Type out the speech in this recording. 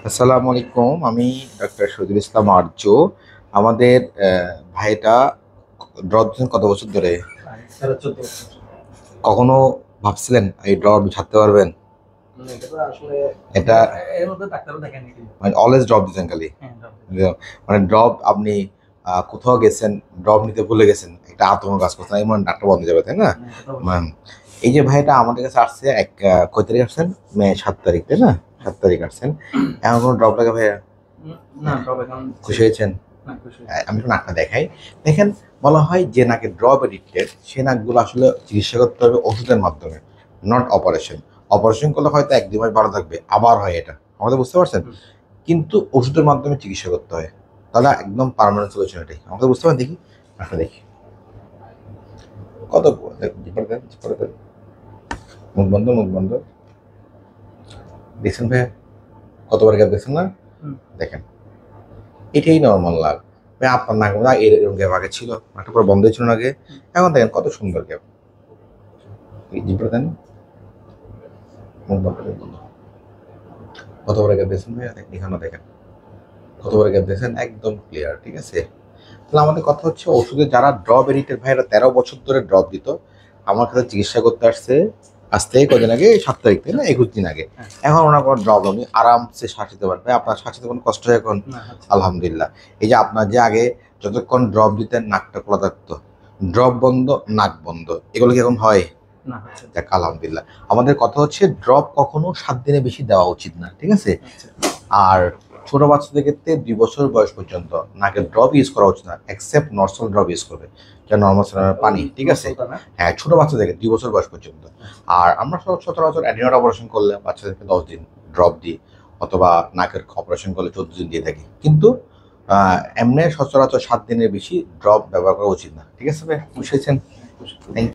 আসসালামু আলাইকুম। আমি ডক্টর শহীদুল ইসলাম আর্য। আমাদের ভাইটা ড্রপ দিচ্ছেন কত বছর ধরে? 13-14 বছর। কখনো ভাবছিলেন এই ড্রপ ছাড়তে পারবেন? এটা তো আসলে এটা এর মধ্যে ডাক্তারও দেখেনি। মানে অলওয়েজ ড্রপ দিতেন খালি? হ্যাঁ, ডক্টর। মানে ড্রপ আপনি কোথাও গেছেন, ড্রপ নিতে ভুলে গেছেন, একটা আতঙ্ক কাজ করছে না, এমন ডাক্তার বন্ধ যাবে, তাই না? হ্যাঁ, এটা তো অবশ্যই। ম্যাম, এই যে ভাইটা আমাদের কাছে আসছে কয় তারিখ আসছেন? মে 7 তারিখ, তাই না? 7 তারিখ আসছেন। এখন কোনো ড্রপ লাগে ভাইয়া? না, ড্রপ এখন খুশি হয়েছেন? না, খুশি। আমি একটু নাকটা দেখাই। দেখেন, বলা হয় যে নাকে ড্রপ এডিক্টেড সে নাকগুলো আসলে চিকিৎসা করতে হবে ওষুধের মাধ্যমে, নট অপারেশন। অপারেশন করলে হয়তো 1-2 মাস ভালো থাকবে, আবার হয় এটা, আমাদের বুঝতে পারছেন? কিন্তু ওষুধের মাধ্যমে চিকিৎসা করতে হয়, তাহলে একদম পার্মানেন্ট সলিউশন এটাই। আমাদের বুঝতে পারেন? দেখি নাকটা দেখি, কত জিপারে দেন, জিপারে দেন, মুখ বন্ধ, মুখ বন্ধ। দেখছেন ভাইয়া কতবার গ্যাপ দেখছেন না? দেখেন, এটাই নর্মাল লাগ। আপনার নাক এরকম গ্যাপ আগে ছিল, নাকটা পুরো বন্ধ ছিল না আগে, এখন দেখেন কত সুন্দর গ্যাপ। জিপারে দেন, মুখ বন্ধ করে বন্ধ। কত বড় গ্যাপ দিয়েছেন ভাইয়া? এখানে দেখেন কত বড় গ্যাপ দিয়েছেন, একদম ক্লিয়ার। ঠিক আছে, তাহলে আমাদের কথা হচ্ছে ওষুধে যারা ড্রপ এডিক্টেড ভাইরা 13 বছর ধরে ড্রপ দিত, আমার কাছে চিকিৎসা করতে আসছে আজ থেকে কদিন আগে, 7 তারিখ থেকে না, 21 দিন আগে। এখন ওনার কোনো ড্রপ নেই, আরামসে শ্বাস নিতে পারবে। আপনার শ্বাস নিতে কোনো কষ্ট হয় এখন? আলহামদুলিল্লাহ। এই যে আপনার যে আগে যতক্ষণ ড্রপ দিতেন নাকটা খোলা থাকতো, ড্রপ বন্ধ নাক বন্ধ, এগুলো কি এখন হয়? না, দেখ, আলহামদুলিল্লাহ। আমাদের কথা হচ্ছে ড্রপ কখনো 7 দিনের বেশি দেওয়া উচিত না, ঠিক আছে? আর ছোট বাচ্চাদের ক্ষেত্রে 2 বছর বয়স পর্যন্ত নাকের ড্রপ ইউজ করা উচিত না, এক্সেপ্ট নর্মাল ড্রপ ইউজ করবে, যা নর্মাল পানি, ঠিক আছে? হ্যাঁ, ছোট বাচ্চাদেরকে 2 বছর বয়স পর্যন্ত। আর আমরা সচরাচর অ্যাডেনয়েড অপারেশন করলে বাচ্চাদেরকে 10 দিন ড্রপ দিই, অথবা নাকের অপারেশন করলে 14 দিন দিয়ে থাকি। কিন্তু এমনি সচরাচর 7 দিনের বেশি ড্রপ ব্যবহার করা উচিত না, ঠিক আছে ভাই? বুঝেছেন? থ্যাংক